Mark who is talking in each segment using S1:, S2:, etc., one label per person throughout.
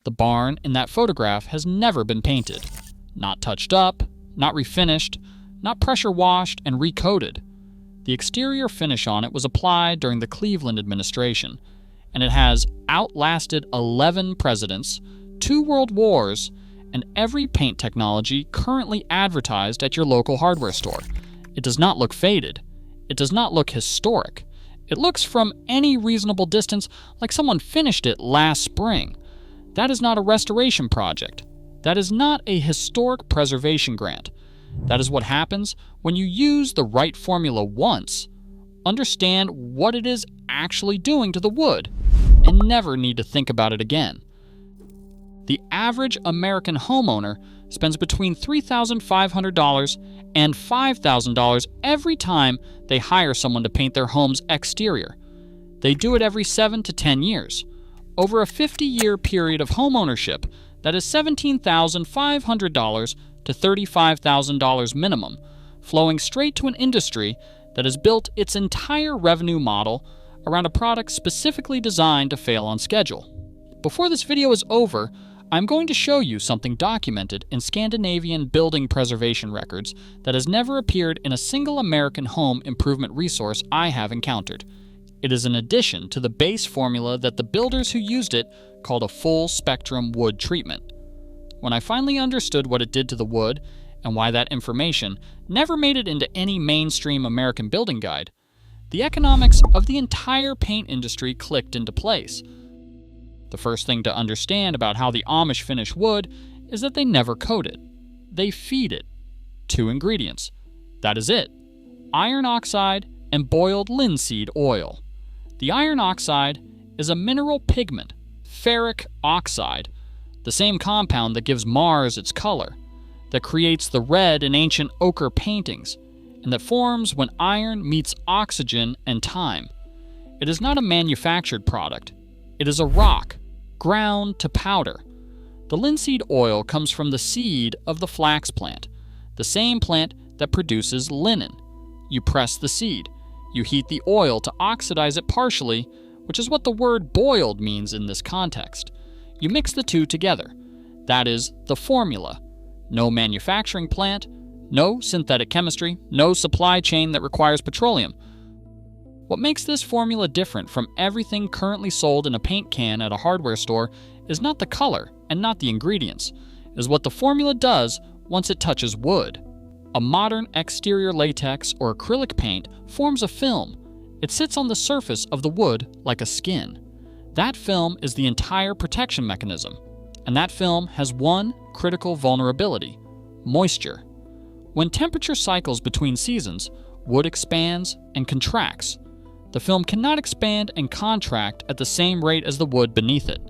S1: The barn in that photograph has never been painted. Not touched up, not refinished, not pressure washed and recoated. The exterior finish on it was applied during the Cleveland administration, and it has outlasted 11 presidents, 2 world wars, and every paint technology currently advertised at your local hardware store. It does not look faded. It does not look historic. It looks from any reasonable distance like someone finished it last spring. That is not a restoration project. That is not a historic preservation grant. That is what happens when you use the right formula once, understand what it is actually doing to the wood, and never need to think about it again. The average American homeowner spends between $3,500 and $5,000 every time they hire someone to paint their home's exterior. They do it every 7 to 10 years. Over a 50-year period of homeownership, that is $17,500 to $35,000 minimum, flowing straight to an industry that has built its entire revenue model around a product specifically designed to fail on schedule. Before this video is over, I'm going to show you something documented in Scandinavian building preservation records that has never appeared in a single American home improvement resource I have encountered. It is an addition to the base formula that the builders who used it called a full-spectrum wood treatment. When I finally understood what it did to the wood and why that information never made it into any mainstream American building guide, the economics of the entire paint industry clicked into place. The first thing to understand about how the Amish finish wood is that they never coat it. They feed it 2 ingredients. That is it: iron oxide and boiled linseed oil. The iron oxide is a mineral pigment, ferric oxide, the same compound that gives Mars its color, that creates the red in ancient ochre paintings, and that forms when iron meets oxygen and time. It is not a manufactured product. It is a rock, ground to powder. The linseed oil comes from the seed of the flax plant, the same plant that produces linen. You press the seed. You heat the oil to oxidize it partially, which is what the word boiled means in this context. You mix the two together. That is the formula. No manufacturing plant, no synthetic chemistry, no supply chain that requires petroleum. What makes this formula different from everything currently sold in a paint can at a hardware store is not the color and not the ingredients, is what the formula does once it touches wood. A modern exterior latex or acrylic paint forms a film. It sits on the surface of the wood like a skin. That film is the entire protection mechanism, and that film has one critical vulnerability: moisture. When temperature cycles between seasons, wood expands and contracts. The film cannot expand and contract at the same rate as the wood beneath it.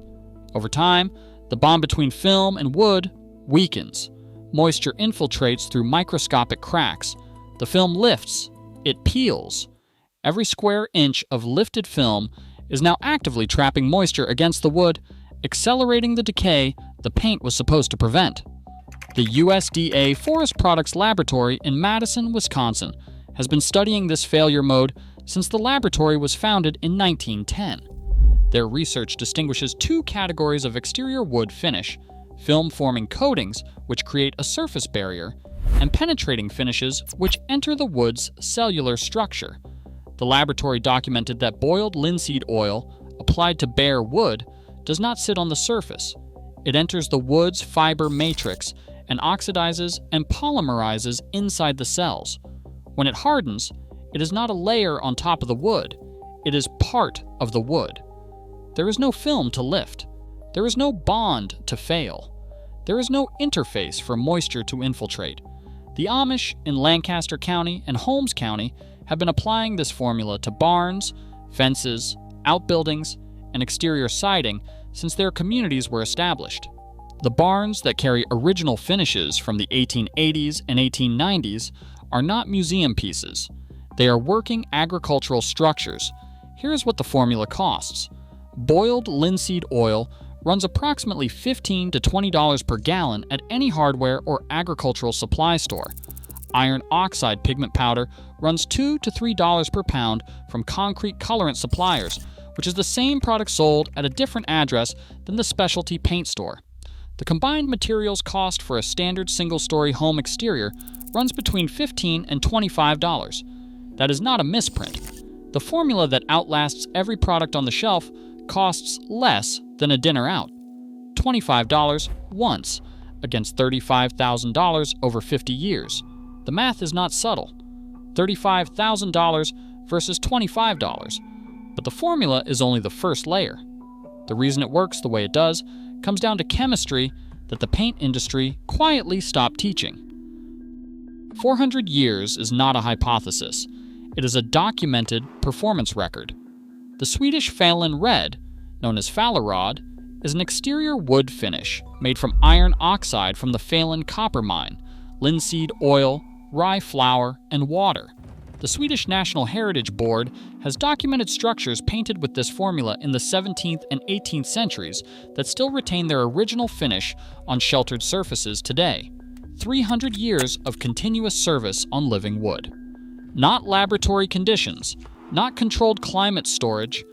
S1: Over time, the bond between film and wood weakens. Moisture infiltrates through microscopic cracks. The film lifts. It peels. Every square inch of lifted film is now actively trapping moisture against the wood, accelerating the decay the paint was supposed to prevent. The USDA Forest Products Laboratory in Madison, Wisconsin, has been studying this failure mode since the laboratory was founded in 1910. Their research distinguishes 2 categories of exterior wood finish: film-forming coatings, which create a surface barrier, and penetrating finishes, which enter the wood's cellular structure. The laboratory documented that boiled linseed oil, applied to bare wood, does not sit on the surface. It enters the wood's fiber matrix and oxidizes and polymerizes inside the cells. When it hardens, it is not a layer on top of the wood. It is part of the wood. There is no film to lift. There is no bond to fail. There is no interface for moisture to infiltrate. The Amish in Lancaster County and Holmes County have been applying this formula to barns, fences, outbuildings, and exterior siding since their communities were established. The barns that carry original finishes from the 1880s and 1890s are not museum pieces. They are working agricultural structures. Here is what the formula costs. Boiled linseed oil runs approximately $15 to $20 per gallon at any hardware or agricultural supply store. Iron oxide pigment powder runs $2 to $3 per pound from concrete colorant suppliers, which is the same product sold at a different address than the specialty paint store. The combined materials cost for a standard single-story home exterior runs between $15 and $25. That is not a misprint. The formula that outlasts every product on the shelf costs less than a dinner out. $25 once, against $35,000 over 50 years. The math is not subtle. $35,000 versus $25. But the formula is only the first layer. The reason it works the way it does comes down to chemistry that the paint industry quietly stopped teaching. 400 years is not a hypothesis. It is a documented performance record. The Swedish Fallen Red, known as Fallerod, is an exterior wood finish made from iron oxide from the Fallen copper mine, linseed oil, rye flour, and water. The Swedish National Heritage Board has documented structures painted with this formula in the 17th and 18th centuries that still retain their original finish on sheltered surfaces today. 300 years of continuous service on living wood. Not laboratory conditions, not controlled climate storage,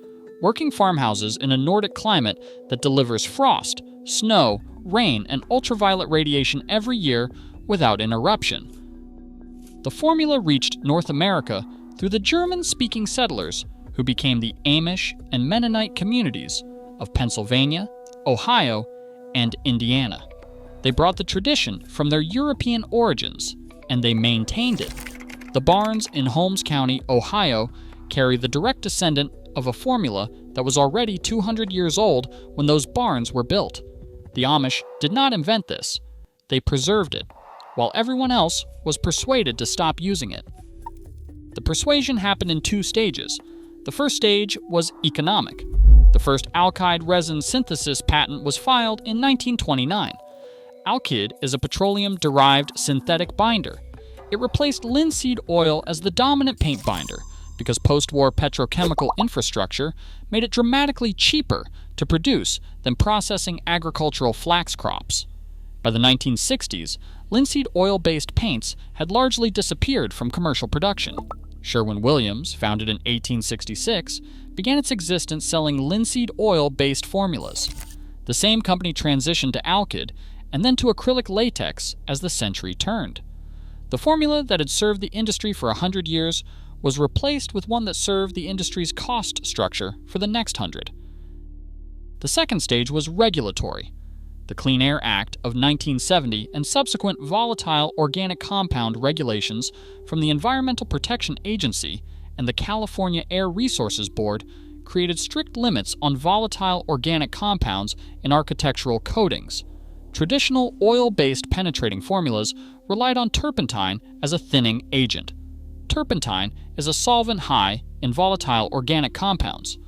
S1: working farmhouses in a Nordic climate that delivers frost, snow, rain, and ultraviolet radiation every year without interruption. The formula reached North America through the German-speaking settlers who became the Amish and Mennonite communities of Pennsylvania, Ohio, and Indiana. They brought the tradition from their European origins, and they maintained it. The barns in Holmes County, Ohio, carry the direct descendant of a formula that was already 200 years old when those barns were built. The Amish did not invent this. They preserved it, while everyone else was persuaded to stop using it. The persuasion happened in two stages. The first stage was economic. The first alkyd resin synthesis patent was filed in 1929. Alkyd is a petroleum-derived synthetic binder. It replaced linseed oil as the dominant paint binder because post-war petrochemical infrastructure made it dramatically cheaper to produce than processing agricultural flax crops. By the 1960s, linseed oil-based paints had largely disappeared from commercial production. Sherwin-Williams, founded in 1866, began its existence selling linseed oil-based formulas. The same company transitioned to alkyd and then to acrylic latex as the century turned. The formula that had served the industry for 100 years was replaced with one that served the industry's cost structure for the next 100. The second stage was regulatory. The Clean Air Act of 1970 and subsequent volatile organic compound regulations from the Environmental Protection Agency and the California Air Resources Board created strict limits on volatile organic compounds in architectural coatings. Traditional oil-based penetrating formulas relied on turpentine as a thinning agent. Turpentine is a solvent high in volatile organic compounds.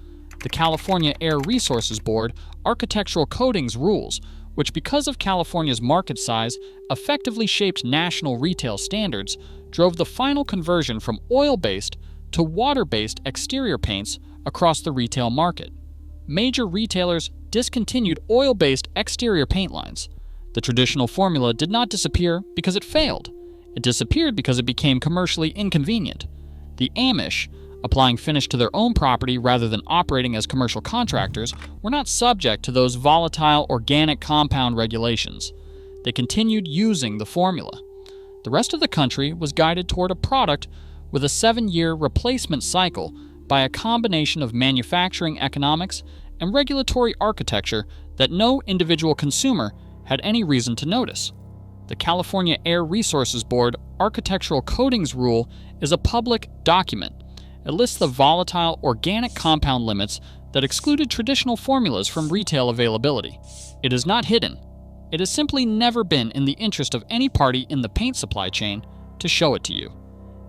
S1: The California Air Resources Board architectural coatings rules, which because of California's market size effectively shaped national retail standards, drove the final conversion from oil-based to water-based exterior paints across the retail market. Major retailers discontinued oil-based exterior paint lines. The traditional formula did not disappear because it failed. It disappeared because it became commercially inconvenient. The Amish, applying finish to their own property rather than operating as commercial contractors, were not subject to those volatile organic compound regulations. They continued using the formula. The rest of the country was guided toward a product with a 7-year replacement cycle by a combination of manufacturing economics and regulatory architecture that no individual consumer had any reason to notice. The California Air Resources Board Architectural Coatings Rule is a public document. It lists the volatile organic compound limits that excluded traditional formulas from retail availability. It is not hidden. It has simply never been in the interest of any party in the paint supply chain to show it to you.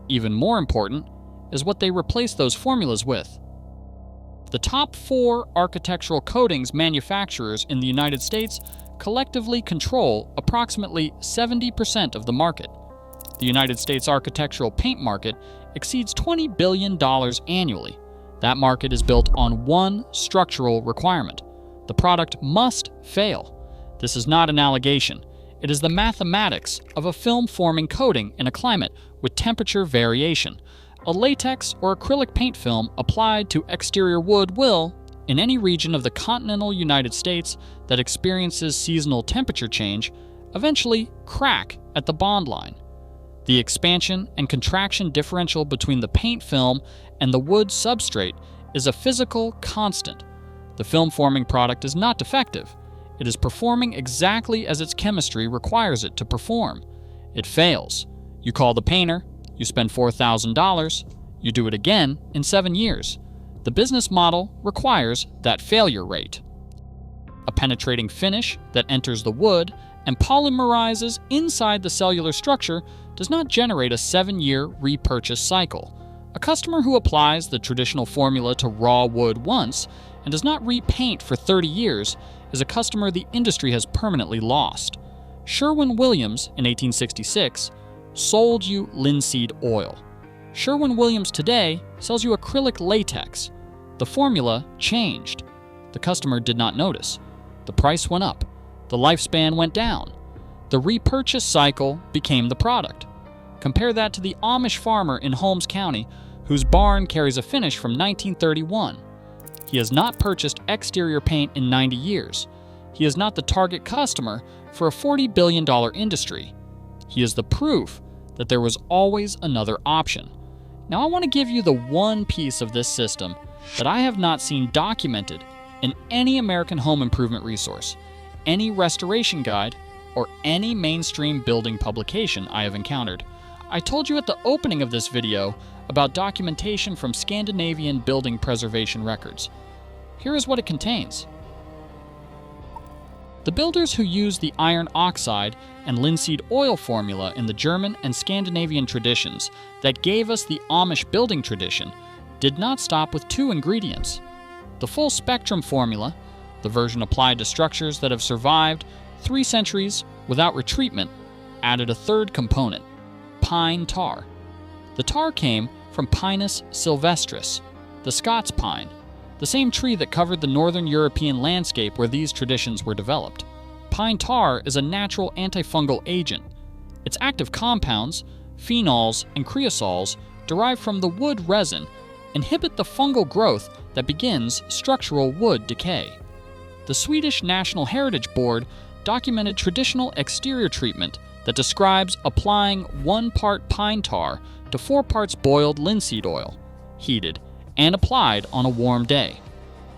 S1: Even more important is what they replace those formulas with. The top 4 architectural coatings manufacturers in the United States collectively control approximately 70% of the market. The United States architectural paint market exceeds $20 billion annually. That market is built on one structural requirement. The product must fail. This is not an allegation. It is the mathematics of a film-forming coating in a climate with temperature variation. A latex or acrylic paint film applied to exterior wood will, in any region of the continental United States that experiences seasonal temperature change, eventually crack at the bond line. The expansion and contraction differential between the paint film and the wood substrate is a physical constant. The film-forming product is not defective. It is performing exactly as its chemistry requires it to perform. It fails. You call the painter, you spend $4,000, you do it again in 7 years. The business model requires that failure rate. A penetrating finish that enters the wood and polymerizes inside the cellular structure does not generate a 7-year repurchase cycle. A customer who applies the traditional formula to raw wood once and does not repaint for 30 years is a customer the industry has permanently lost. Sherwin-Williams in 1866 sold you linseed oil. Sherwin-Williams today sells you acrylic latex. The formula changed. The customer did not notice. The price went up. The lifespan went down. The repurchase cycle became the product. Compare that to the Amish farmer in Holmes County whose barn carries a finish from 1931. He has not purchased exterior paint in 90 years. He is not the target customer for a $40 billion industry. He is the proof that there was always another option. Now I want to give you the one piece of this system that I have not seen documented in any American home improvement resource, any restoration guide, or any mainstream building publication I have encountered. I told you at the opening of this video about documentation from Scandinavian building preservation records. Here is what it contains. The builders who used the iron oxide and linseed oil formula in the German and Scandinavian traditions that gave us the Amish building tradition did not stop with 2 ingredients. The full spectrum formula, the version applied to structures that have survived 3 centuries without retreatment, added a 3rd component, pine tar. The tar came from Pinus sylvestris, the Scots pine, the same tree that covered the northern European landscape where these traditions were developed. Pine tar is a natural antifungal agent. Its active compounds, phenols and creosols, derived from the wood resin, inhibit the fungal growth that begins structural wood decay. The Swedish National Heritage Board documented traditional exterior treatment that describes applying 1 part pine tar to 4 parts boiled linseed oil, heated, and applied on a warm day.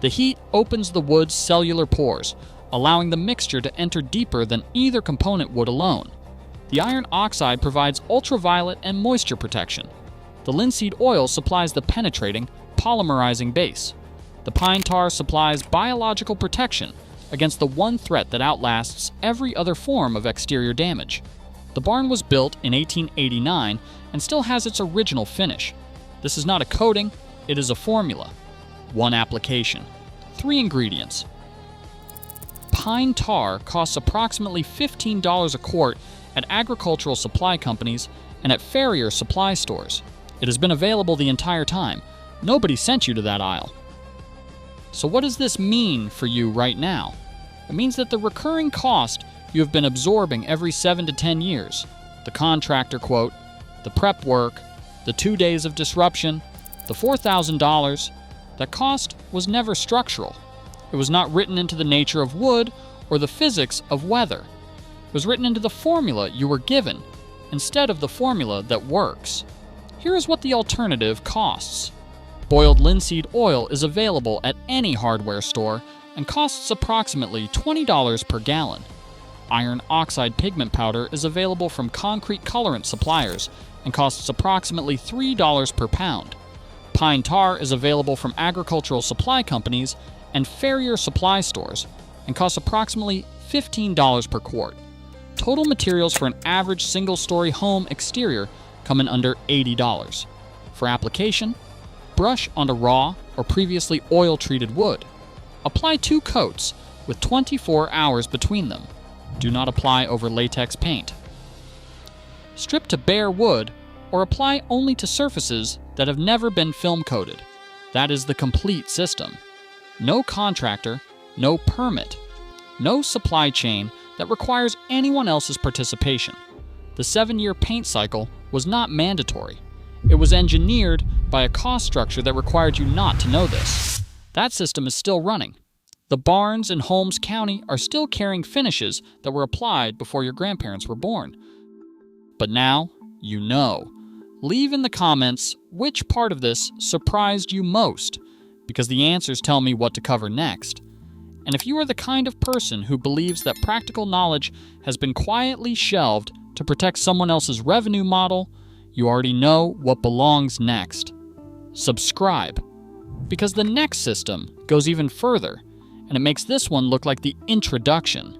S1: The heat opens the wood's cellular pores, allowing the mixture to enter deeper than either component would alone. The iron oxide provides ultraviolet and moisture protection. The linseed oil supplies the penetrating, polymerizing base. The pine tar supplies biological protection against the one threat that outlasts every other form of exterior damage. The barn was built in 1889 and still has its original finish. This is not a coating, it is a formula. 1 application. 3 ingredients. Pine tar costs approximately $15 a quart at agricultural supply companies and at farrier supply stores. It has been available the entire time. Nobody sent you to that aisle. So what does this mean for you right now? It means that the recurring cost you have been absorbing every 7 to 10 years, the contractor quote, the prep work, the 2 days of disruption, the $4,000, that cost was never structural. It was not written into the nature of wood or the physics of weather. It was written into the formula you were given instead of the formula that works. Here is what the alternative costs. Boiled linseed oil is available at any hardware store and costs approximately $20 per gallon. Iron oxide pigment powder is available from concrete colorant suppliers and costs approximately $3 per pound. Pine tar is available from agricultural supply companies and farrier supply stores and costs approximately $15 per quart. Total materials for an average single-story home exterior come in under $80. For application, brush onto raw or previously oil-treated wood. Apply 2 coats with 24 hours between them. Do not apply over latex paint. Strip to bare wood or apply only to surfaces that have never been film coated. That is the complete system. No contractor, no permit, no supply chain that requires anyone else's participation. The 7-year paint cycle was not mandatory. It was engineered by a cost structure that required you not to know this. That system is still running. The barns in Holmes County are still carrying finishes that were applied before your grandparents were born. But now, you know. Leave in the comments which part of this surprised you most, because the answers tell me what to cover next. And if you are the kind of person who believes that practical knowledge has been quietly shelved to protect someone else's revenue model, you already know what belongs next. Subscribe, because the next system goes even further, and it makes this one look like the introduction.